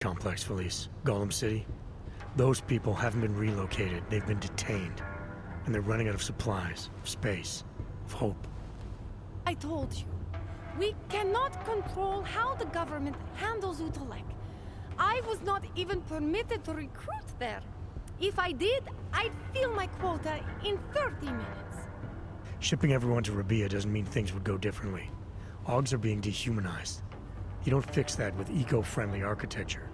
Complex, Felice. Golem City. Those people haven't been relocated. They've been detained. And they're running out of supplies, of space, of hope. I told you. We cannot control how the government handles Utulek. I was not even permitted to recruit there. If I did, I'd fill my quota in 30 minutes. Shipping everyone to Rabia doesn't mean things would go differently. Augs are being dehumanized. You don't fix that with eco-friendly architecture.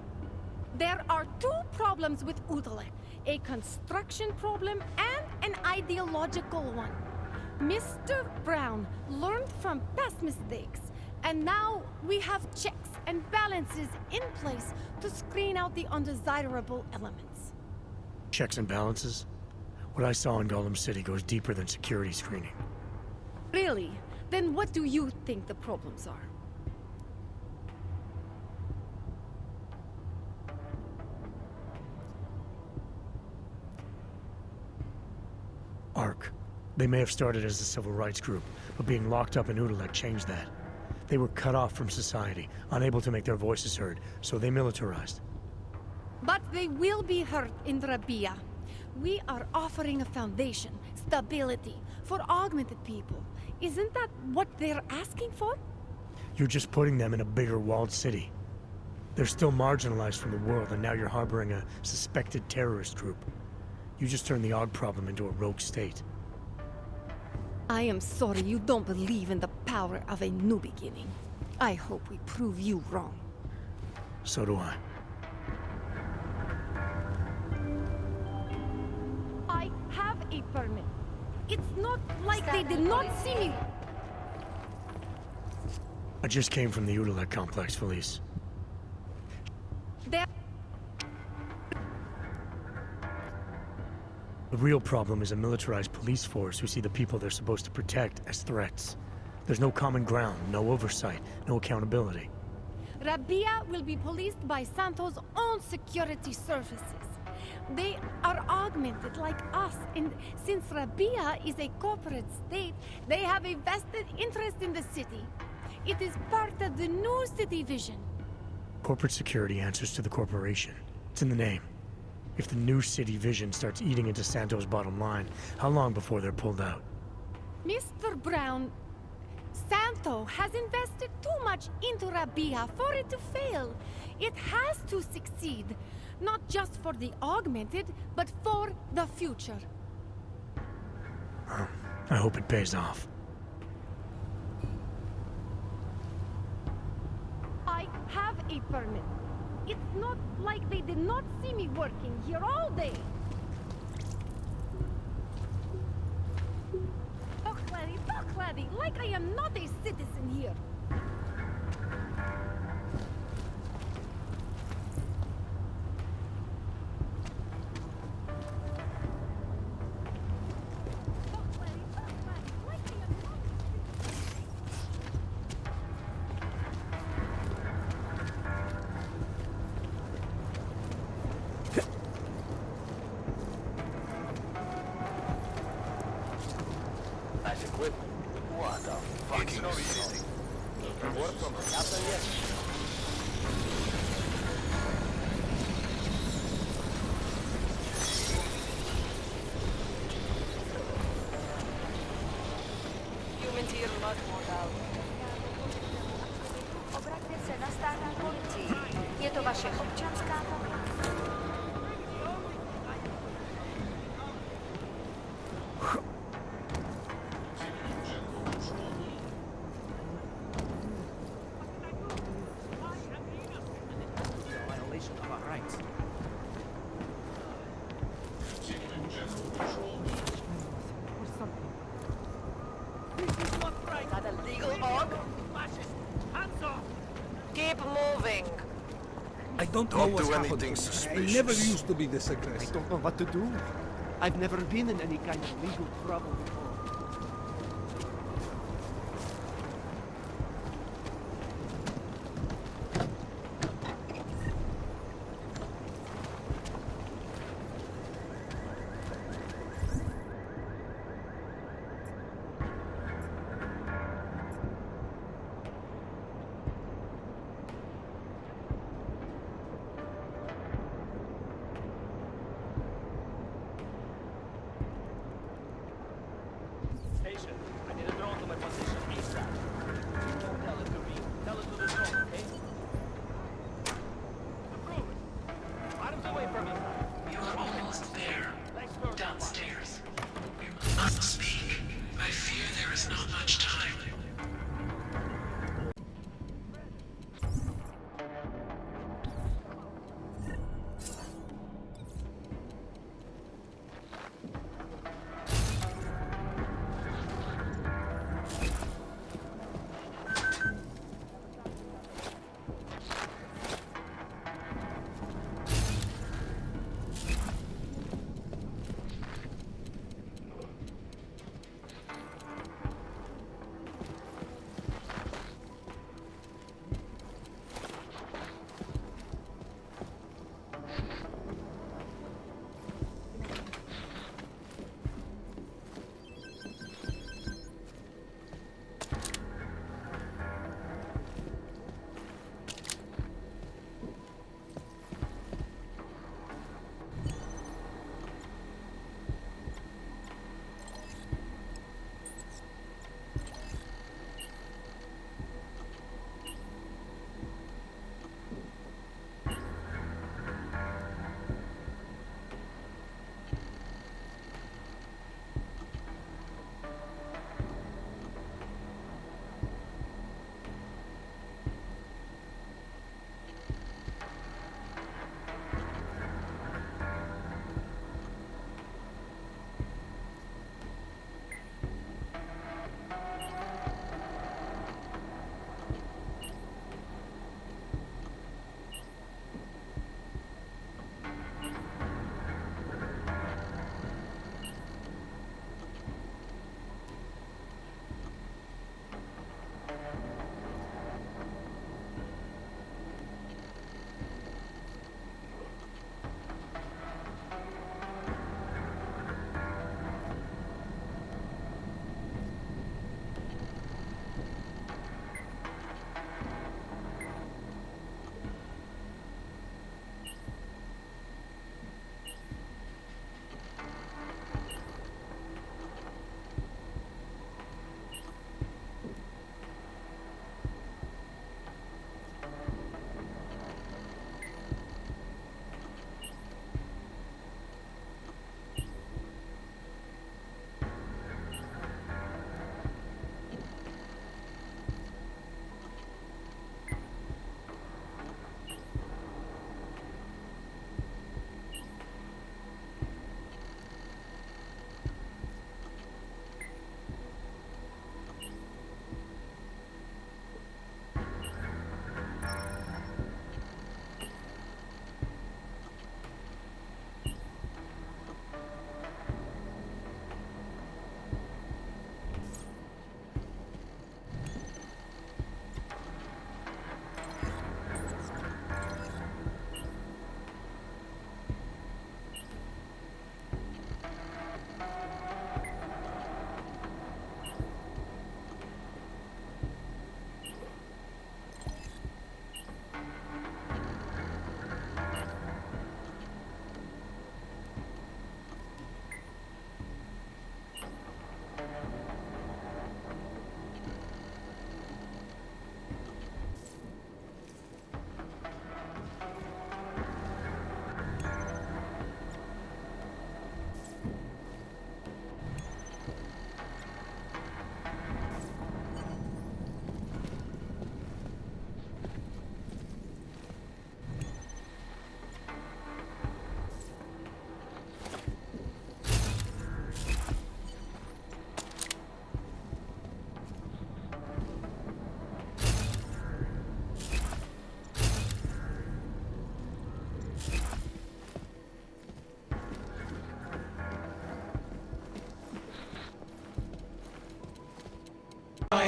There are two problems with Utulek. A construction problem and an ideological one. Mr. Brown learned from past mistakes, and now we have checks and balances in place to screen out the undesirable elements. Checks and balances? What I saw in Golem City goes deeper than security screening. Really? Then what do you think the problems are? ARC. They may have started as a civil rights group, but being locked up in Utulek changed that. They were cut off from society, unable to make their voices heard, so they militarized. But they will be hurt in Rabia. We are offering a foundation, stability, for augmented people. Isn't that what they're asking for? You're just putting them in a bigger walled city. They're still marginalized from the world, and now you're harboring a suspected terrorist group. You just turned the AUG problem into a rogue state. I am sorry you don't believe in the power of a new beginning. I hope we prove you wrong. So do I. I have a permit. It's not like they did not see me. I just came from the Utulek complex, Felice. There. The real problem is a militarized police force who see the people they're supposed to protect as threats. There's no common ground, no oversight, no accountability. Rabia will be policed by Santo's own security services. They are augmented like us, and since Rabia is a corporate state, they have a vested interest in the city. It is part of the new city vision. Corporate security answers to the corporation. It's in the name. If the new city vision starts eating into Santo's bottom line, how long before they're pulled out? Mr. Brown, Santo has invested too much into Rabia for it to fail. It has to succeed, not just for the augmented, but for the future. I hope it pays off. I have a permit. It's not like they did not see me working here all day. Talk, laddie, like I am not a citizen here. Obraťte se na státní policii. Je to vaše občanská povinnost. I don't know what's happened to me. I never used to be this I aggressive. don't know what to do. I've never been in any kind of legal trouble before.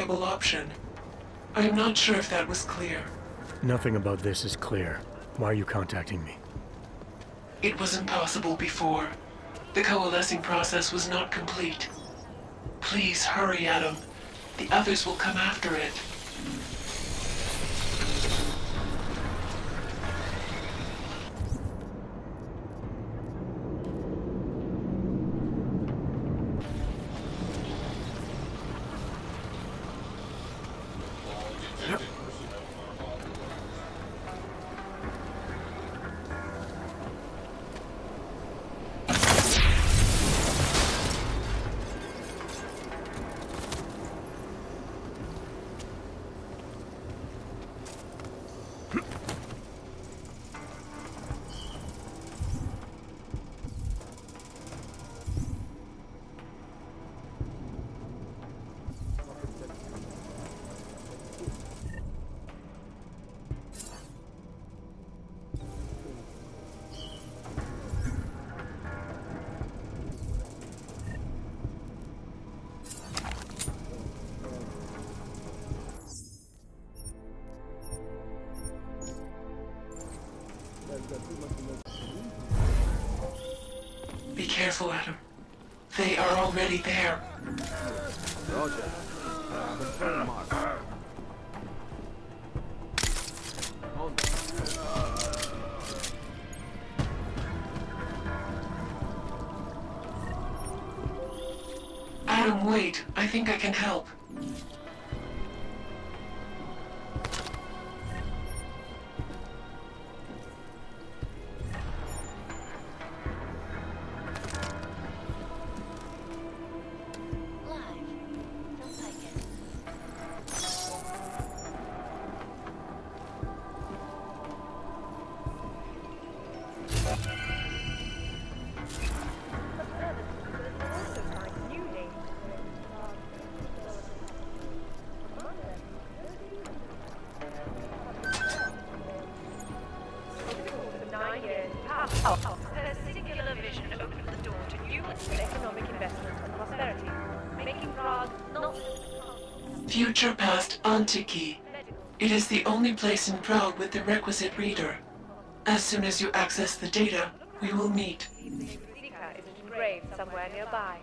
viable option. I am not sure if that was clear. Nothing about this is clear. Why are you contacting me? It was impossible before. The coalescing process was not complete. Please hurry, Adam. The others will come after it. Be careful, Adam. They are already there. Roger. Confirm mark. Adam, wait. I think I can help. Her singular vision opened the door to new economic investment and prosperity, making Prague not Future past Antiki. It is the only place in Prague with the requisite reader. As soon as you access the data, we will meet. Zika is engraved somewhere nearby.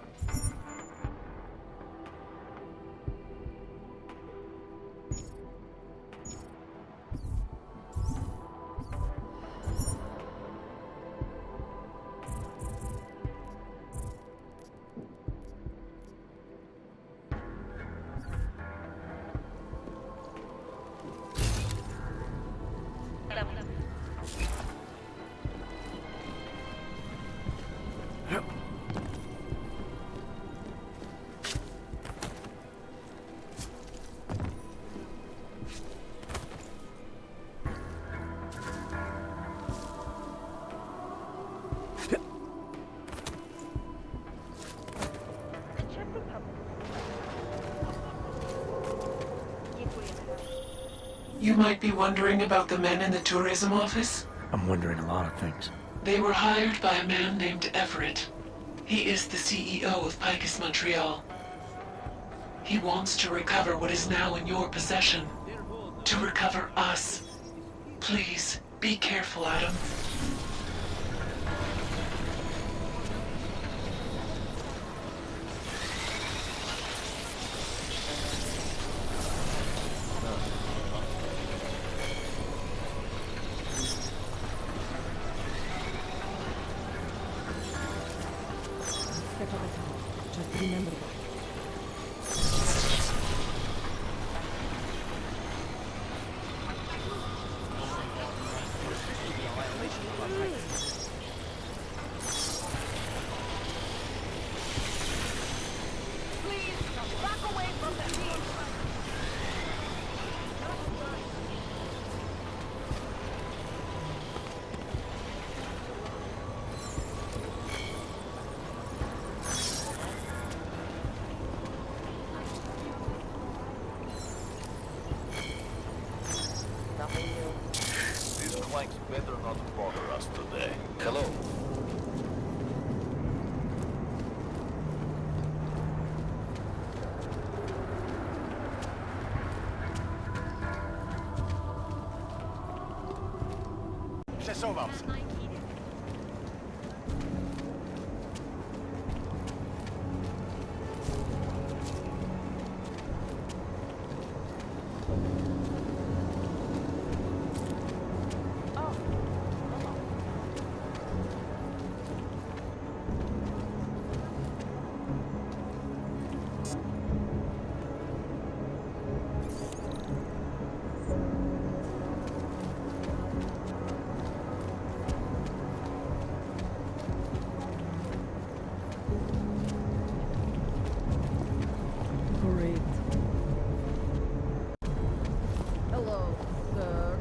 You might be wondering about the men in the tourism office. I'm wondering a lot of things. They were hired by a man named Everett. He is the CEO of Icarus Montreal. He wants to recover what is now in your possession. To recover us. Please, be careful, Adam. Just remember that. These clanks better not bother us today. Hello. przesuwam się. Great. Hello, sir.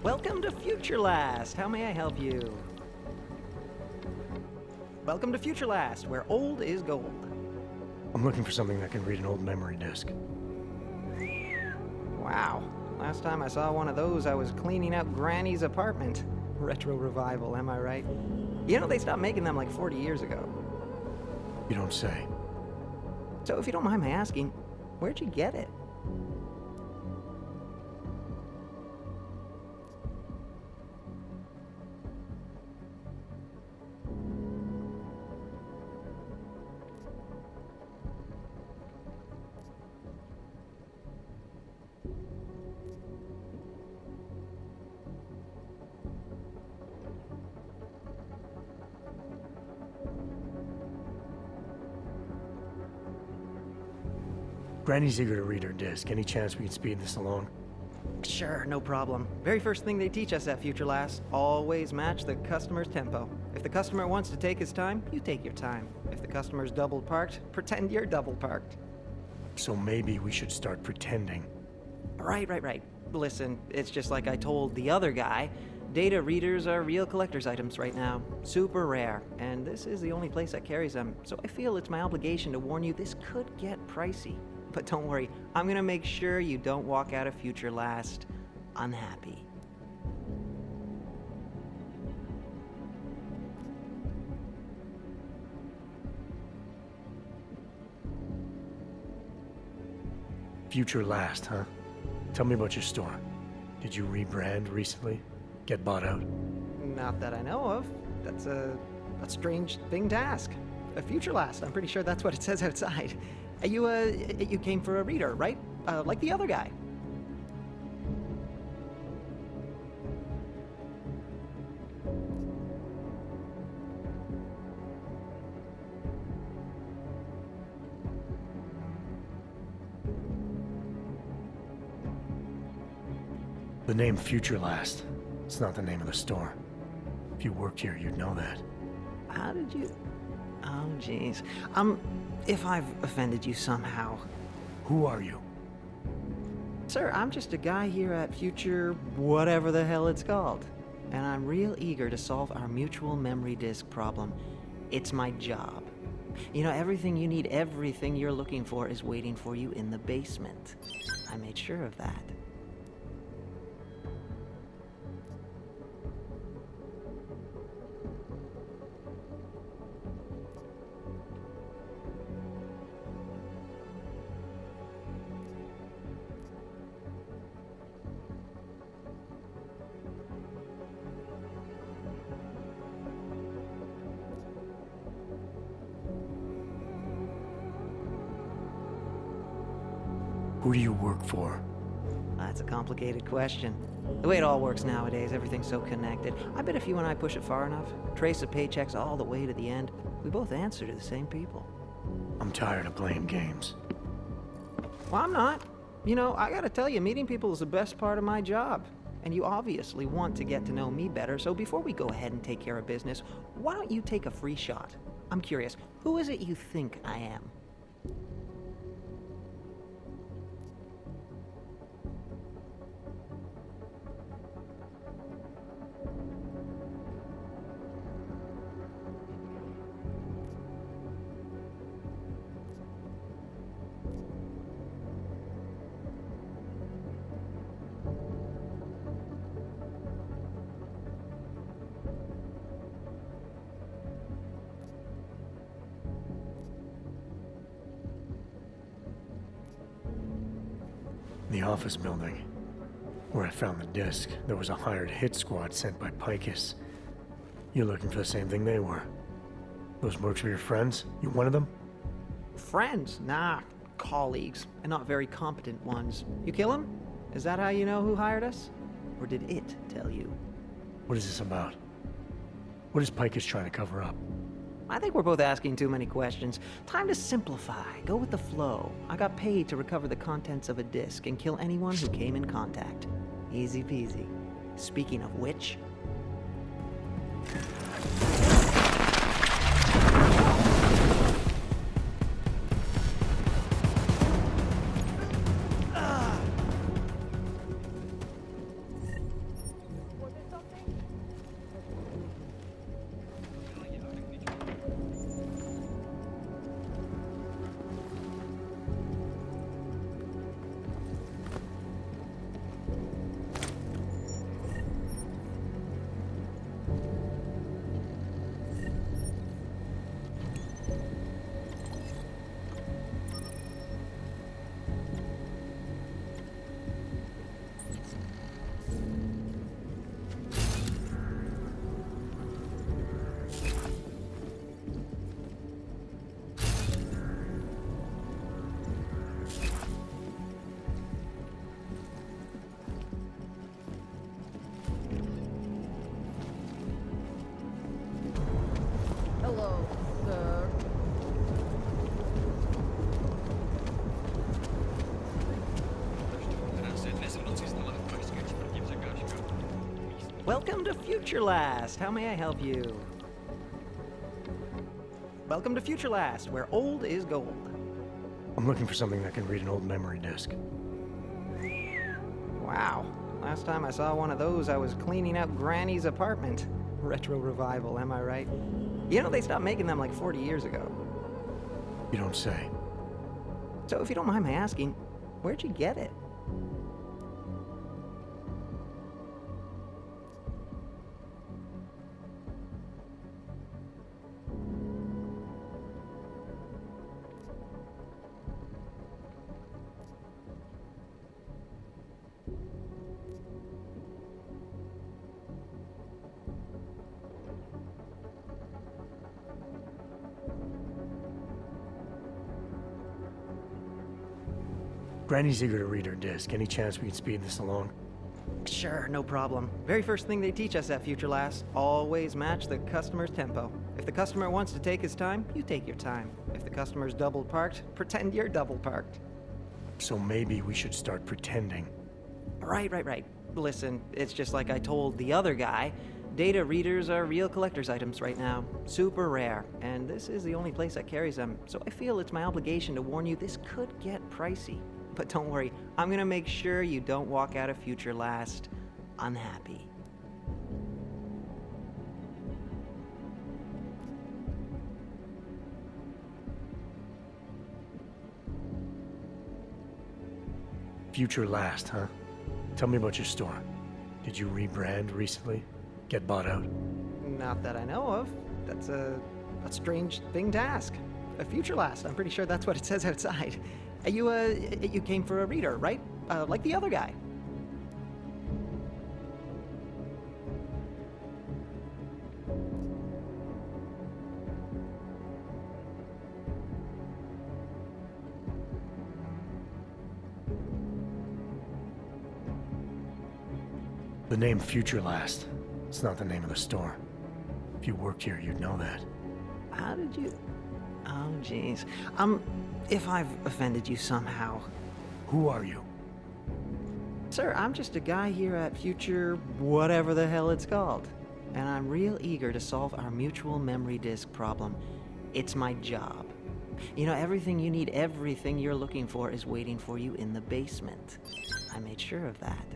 Welcome to Future Last. How may I help you? Welcome to Future Last, where old is gold. I'm looking for something that can read an old memory disk. Wow. Last time I saw one of those, I was cleaning out Granny's apartment. Retro revival, am I right? You know, they stopped making them like 40 years ago. You don't say. So if you don't mind my asking, where'd you get it? Granny's eager to read her disk. Any chance we can speed this along? Sure, no problem. Very first thing they teach us at Future Last, always match the customer's tempo. If the customer wants to take his time, you take your time. If the customer's double parked, pretend you're double parked. So maybe we should start pretending. Right. Listen, it's just like I told the other guy. Data readers are real collector's items right now. Super rare. And this is the only place that carries them. So I feel it's my obligation to warn you this could get pricey. But don't worry, I'm gonna make sure you don't walk out of Future Last unhappy. Future Last, huh? Tell me about your store. Did you rebrand recently? Get bought out? Not that I know of. That's a strange thing to ask. A Future Last, I'm pretty sure that's what it says outside. You came for a reader, right? Like the other guy. The name Future Last. It's not the name of the store. If you worked here, you'd know that. How did you... Oh, jeez. If I've offended you somehow... Who are you? Sir, I'm just a guy here at Future... whatever the hell it's called. And I'm real eager to solve our mutual memory disk problem. It's my job. You know, everything you need, everything you're looking for is waiting for you in the basement. I made sure of that. Who do you work for? That's a complicated question. The way it all works nowadays, everything's so connected. I bet if you and I push it far enough, trace the paychecks all the way to the end, we both answer to the same people. I'm tired of playing games. Well, I'm not. You know, I gotta tell you, meeting people is the best part of my job. And you obviously want to get to know me better, so before we go ahead and take care of business, why don't you take a free shot? I'm curious, who is it you think I am? In the office building, where I found the disc, there was a hired hit squad sent by Picus. You're looking for the same thing they were. Those mercs were your friends? You one of them? Friends? Nah, colleagues, and not very competent ones. You kill him? Is that how you know who hired us? Or did it tell you? What is this about? What is Picus trying to cover up? I think we're both asking too many questions. Time to simplify. Go with the flow. I got paid to recover the contents of a disc and kill anyone who came in contact. Easy peasy. Speaking of which... Hello, sir. Welcome to Future Last. How may I help you? Welcome to Future Last, where old is gold. I'm looking for something that can read an old memory disk. Wow. Last time I saw one of those, I was cleaning out Granny's apartment. Retro revival, am I right? You know, they stopped making them like 40 years ago. You don't say. So if you don't mind my asking, where'd you get it? Granny's eager to read her disc. Any chance we can speed this along? Sure, no problem. Very first thing they teach us at Future Last, always match the customer's tempo. If the customer wants to take his time, you take your time. If the customer's double parked, pretend you're double parked. So maybe we should start pretending. Right. Listen, it's just like I told the other guy. Data readers are real collector's items right now. Super rare. And this is the only place that carries them. So I feel it's my obligation to warn you this could get pricey. But don't worry, I'm gonna make sure you don't walk out of Future Last unhappy. Future Last, huh? Tell me about your store. Did you rebrand recently? Get bought out? Not that I know of. That's a strange thing to ask. A Future Last, I'm pretty sure that's what it says outside. You came for a reader, right? Like the other guy. The name Future Last. It's not the name of the store. If you worked here, you'd know that. How did you... Oh, jeez. If I've offended you somehow... Who are you? Sir, I'm just a guy here at Future... whatever the hell it's called. And I'm real eager to solve our mutual memory disk problem. It's my job. You know, everything you need, everything you're looking for is waiting for you in the basement. I made sure of that.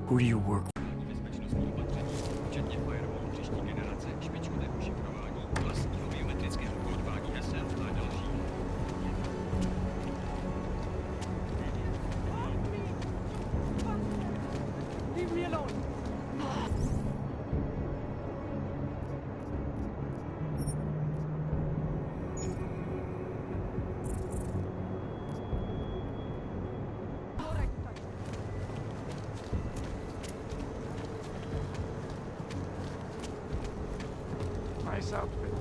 Who do you work for? Leave me alone. Nice outfit.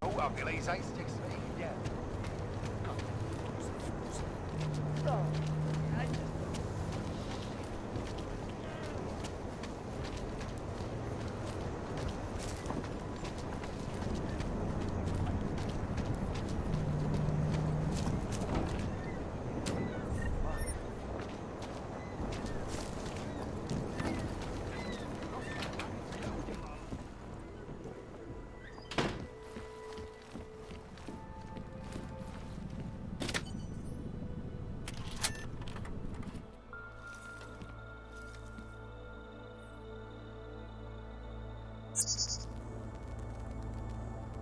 Oh, Achilles ain't sticks to me. Yeah.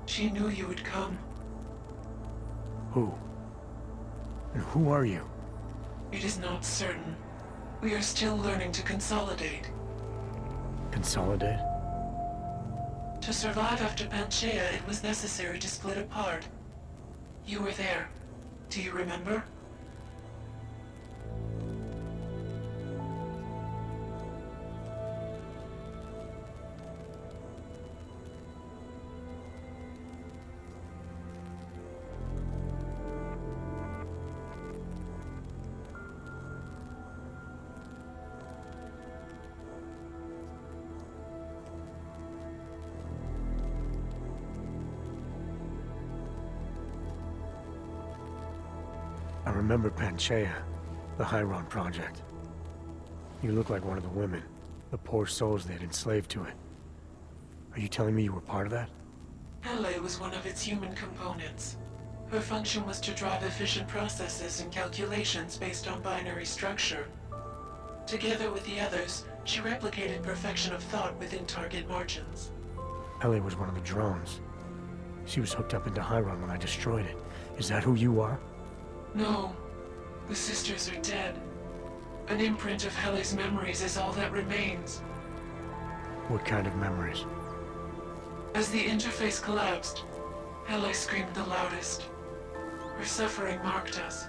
She knew you would come. Who? And who are you? It is not certain. We are still learning to consolidate. Consolidate? To survive after Panchaea, it was necessary to split apart. You were there. Do you remember? I remember Panchaea, the Hyron project. You look like one of the women, the poor souls they'd enslaved to it. Are you telling me you were part of that? Hele was one of its human components. Her function was to drive efficient processes and calculations based on binary structure. Together with the others, she replicated perfection of thought within target margins. Ellie was one of the drones. She was hooked up into Hyron when I destroyed it. Is that who you are? No, the sisters are dead. An imprint of Hele's memories is all that remains. What kind of memories? As the interface collapsed, Hele screamed the loudest. Her suffering marked us.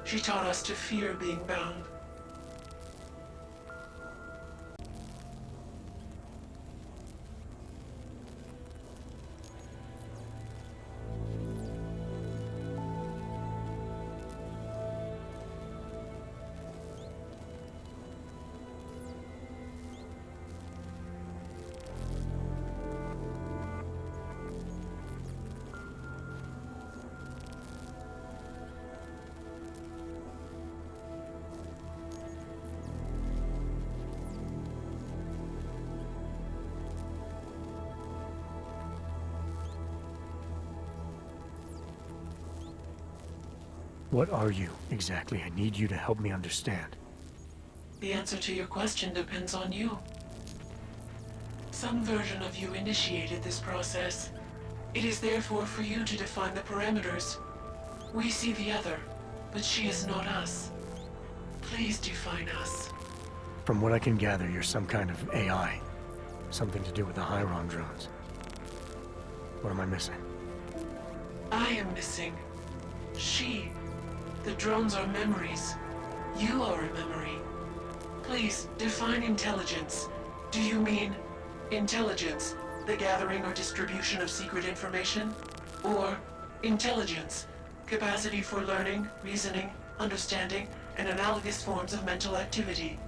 She taught us to fear being bound. What are you, exactly? I need you to help me understand. The answer to your question depends on you. Some version of you initiated this process. It is therefore for you to define the parameters. We see the other, but she is not us. Please define us. From what I can gather, you're some kind of AI. Something to do with the Hyron drones. What am I missing? I am missing. She. The drones are memories. You are a memory. Please, define intelligence. Do you mean intelligence, the gathering or distribution of secret information? Or intelligence, capacity for learning, reasoning, understanding, and analogous forms of mental activity?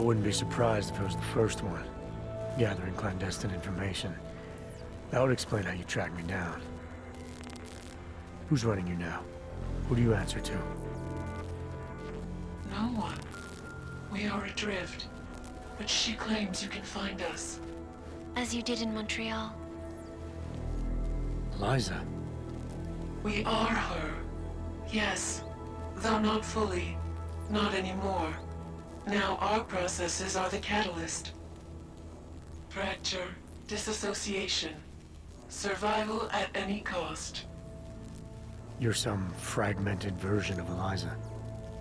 I wouldn't be surprised if it was the first one, gathering clandestine information. That would explain how you tracked me down. Who's running you now? Who do you answer to? No one. We are adrift. But she claims you can find us. As you did in Montreal. Eliza. We are her. Yes. Though not fully. Not anymore. Now our processes are the catalyst. Fracture, disassociation, survival at any cost. You're some fragmented version of Eliza.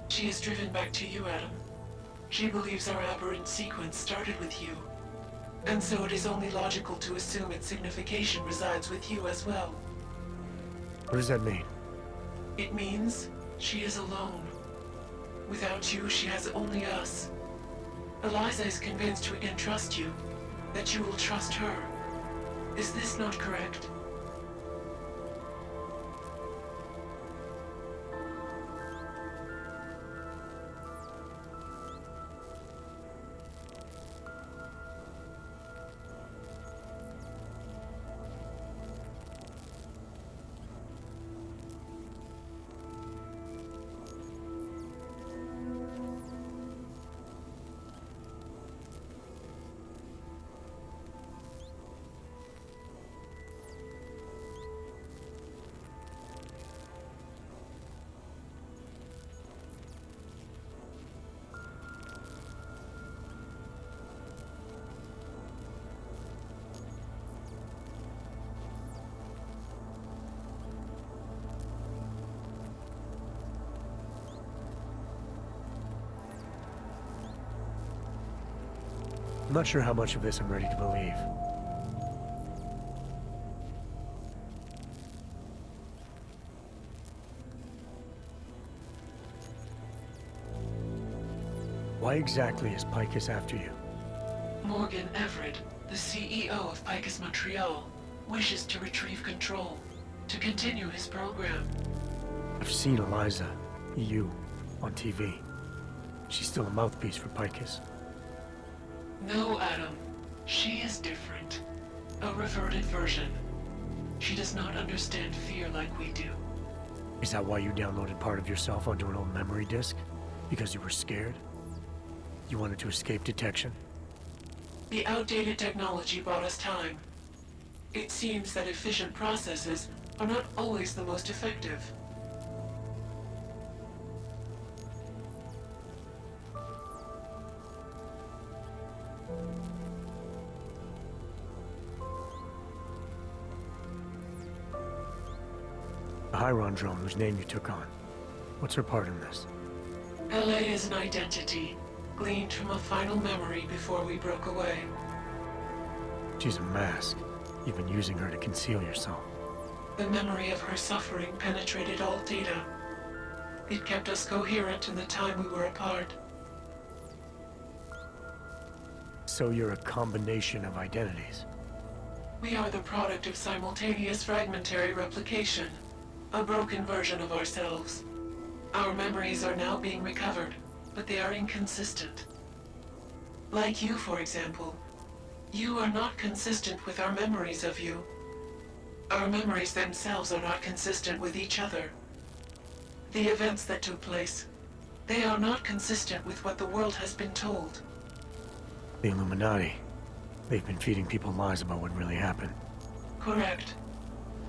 She is driven back to you, Adam. She believes our aberrant sequence started with you. And so it is only logical to assume its signification resides with you as well. What does that mean? It means she is alone. Without you, she has only us. Eliza is convinced we can trust you, that you will trust her. Is this not correct? I'm not sure how much of this I'm ready to believe. Why exactly is Picus after you? Morgan Everett, the CEO of Picus Montreal, wishes to retrieve control, to continue his program. I've seen Eliza, you, on TV. She's still a mouthpiece for Picus. No, Adam. She is different. A reverted version. She does not understand fear like we do. Is that why you downloaded part of yourself onto an old memory disk? Because you were scared? You wanted to escape detection? The outdated technology bought us time. It seems that efficient processes are not always the most effective. The Hyron drone whose name you took on. What's her part in this? LA is an identity, gleaned from a final memory before we broke away. She's a mask. You've been using her to conceal yourself. The memory of her suffering penetrated all data. It kept us coherent in the time we were apart. So you're a combination of identities. We are the product of simultaneous fragmentary replication, a broken version of ourselves. Our memories are now being recovered, but they are inconsistent. Like you, for example. You are not consistent with our memories of you. Our memories themselves are not consistent with each other. The events that took place, they are not consistent with what the world has been told. The Illuminati. They've been feeding people lies about what really happened. Correct.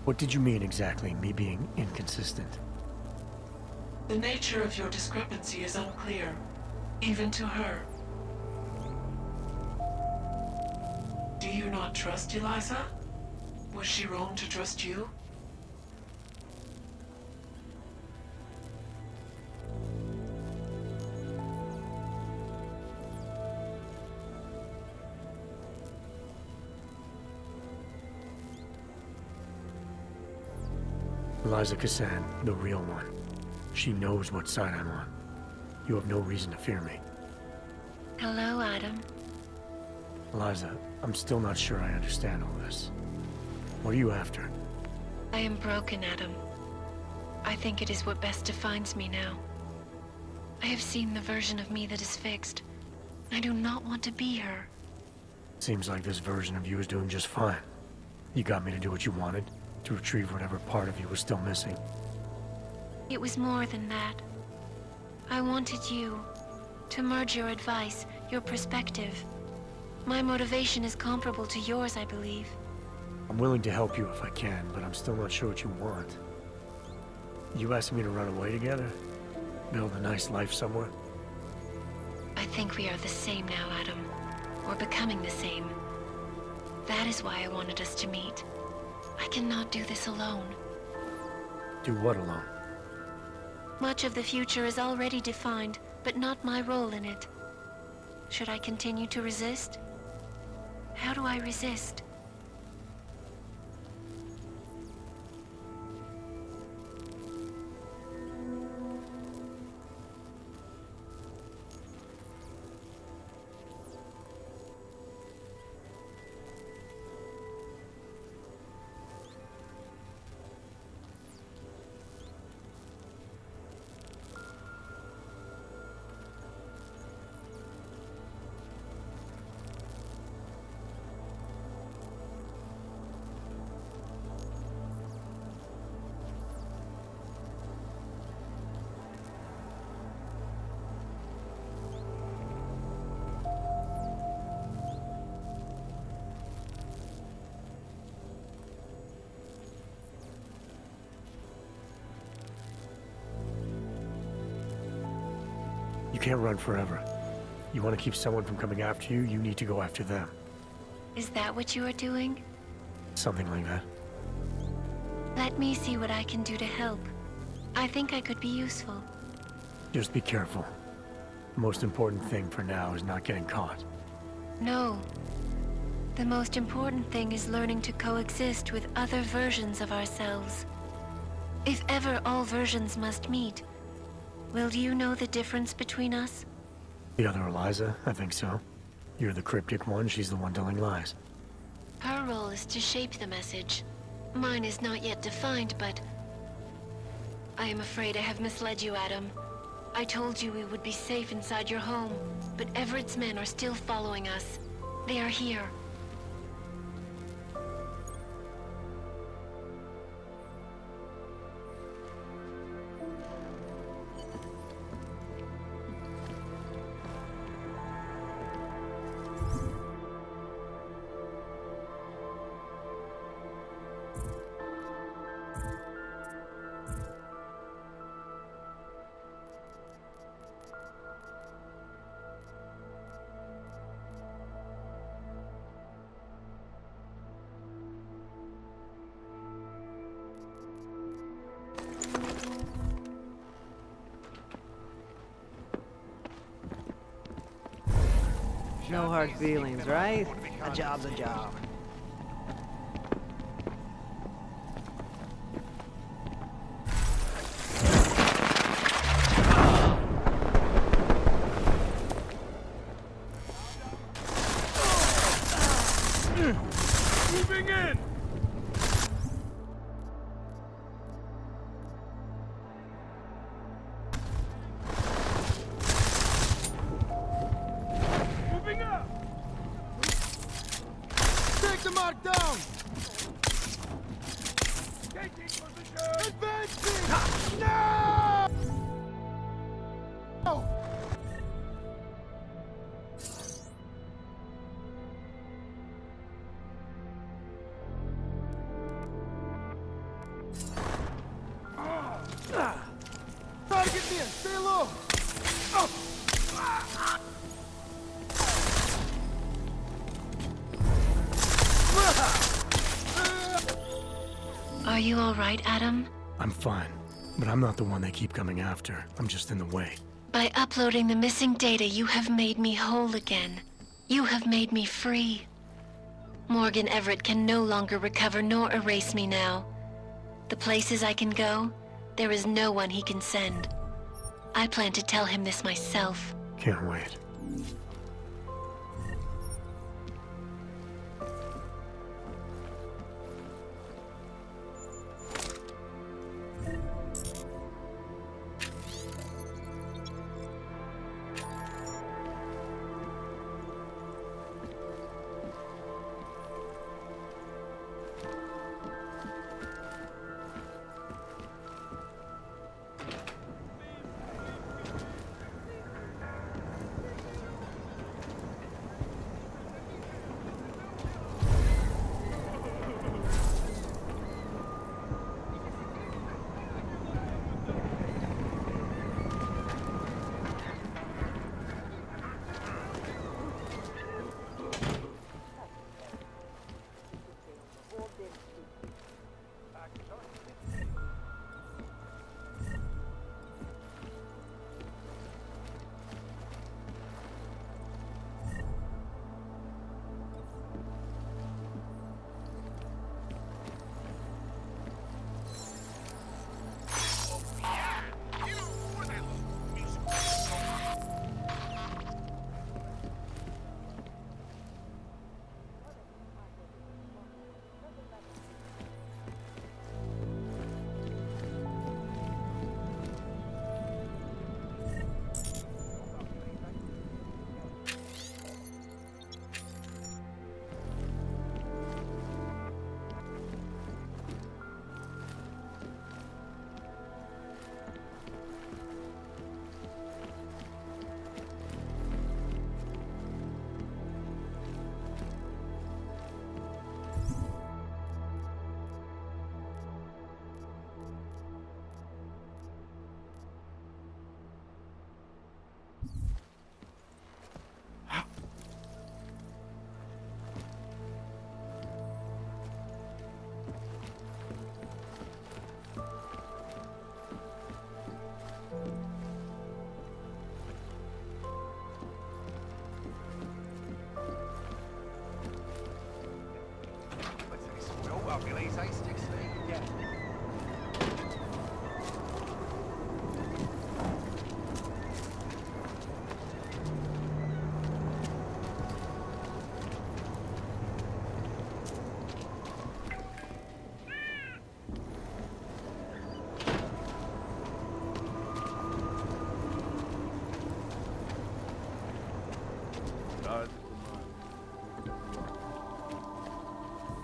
What did you mean exactly, me being inconsistent? The nature of your discrepancy is unclear, even to her. Do you not trust Eliza? Was she wrong to trust you? Eliza Cassan, the real one. She knows what side I'm on. You have no reason to fear me. Hello, Adam. Eliza, I'm still not sure I understand all this. What are you after? I am broken, Adam. I think it is what best defines me now. I have seen the version of me that is fixed, I do not want to be her. Seems like this version of you is doing just fine. You got me to do what you wanted, to retrieve whatever part of you was still missing. It was more than that. I wanted you to merge your advice, your perspective. My motivation is comparable to yours, I believe. I'm willing to help you if I can, but I'm still not sure what you want. You asking me to run away together? Build a nice life somewhere? I think we are the same now, Adam. Or becoming the same. That is why I wanted us to meet. I cannot do this alone. Do what alone? Much of the future is already defined, but not my role in it. Should I continue to resist? How do I resist? You can't run forever. You want to keep someone from coming after you, you need to go after them. Is that what you are doing? Something like that. Let me see what I can do to help. I think I could be useful. Just be careful. The most important thing for now is not getting caught. No. The most important thing is learning to coexist with other versions of ourselves. If ever all versions must meet, will you know the difference between us? The other Eliza? I think so. You're the cryptic one, she's the one telling lies. Her role is to shape the message. Mine is not yet defined, but... I am afraid I have misled you, Adam. I told you we would be safe inside your home, but Everett's men are still following us. They are here. No hard feelings, right? A job's a job. Moving in! Moving up! Take the mark down! Taking position! Advancing! No! No! Target near! Stay low! Are you all right, Adam? I'm fine, but I'm not the one they keep coming after. I'm just in the way. By uploading the missing data, you have made me whole again. You have made me free. Morgan Everett can no longer recover nor erase me now. The places I can go, there is no one he can send. I plan to tell him this myself. Can't wait.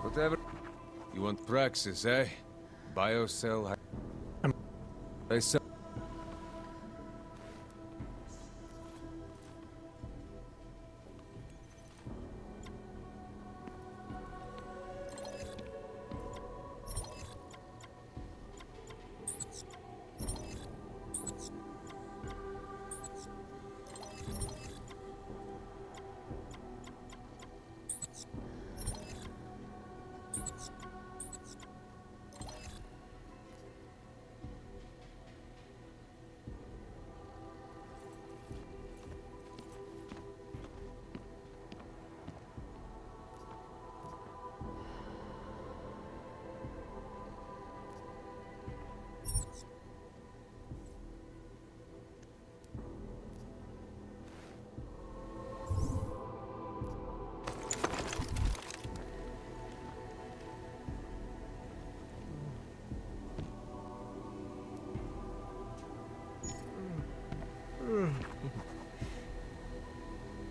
Whatever. You want Praxis, eh? Biocell. They sell.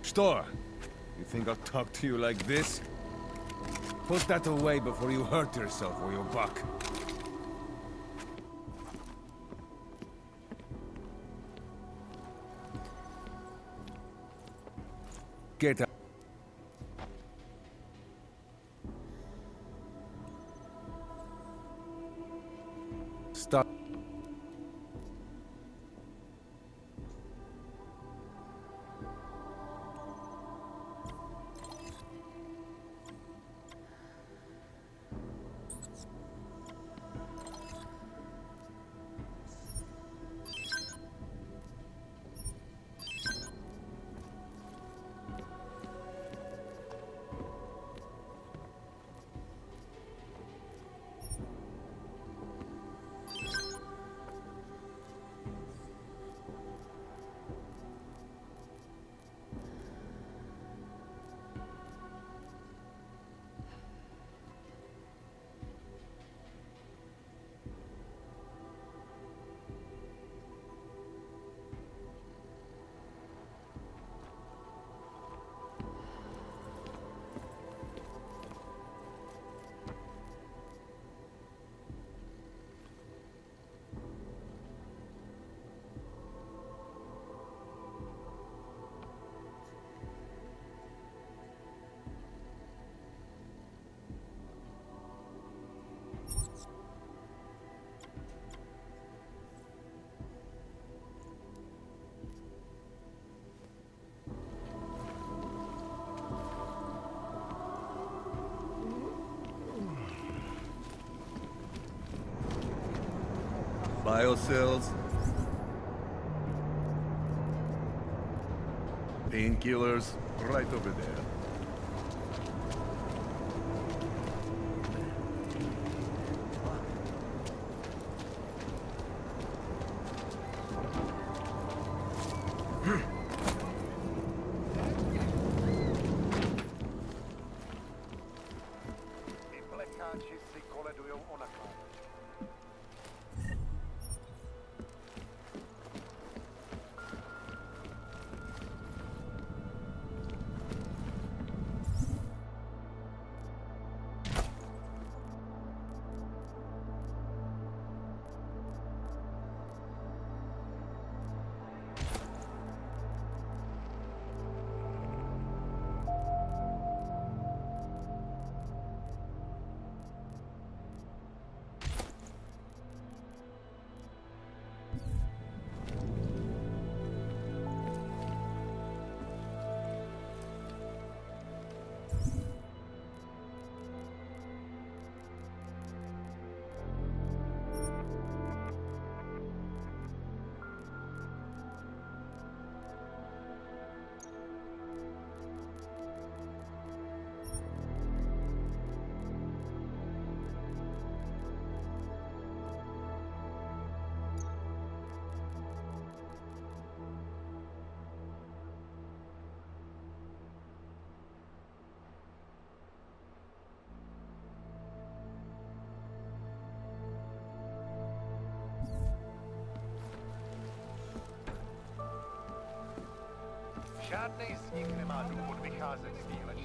Store, you think I'll talk to you like this? Put that away before you hurt yourself or your buck. Get out. Stop. Biocells, painkillers, right over there. Žádnej z nich nemá důvod vycházet z dílny.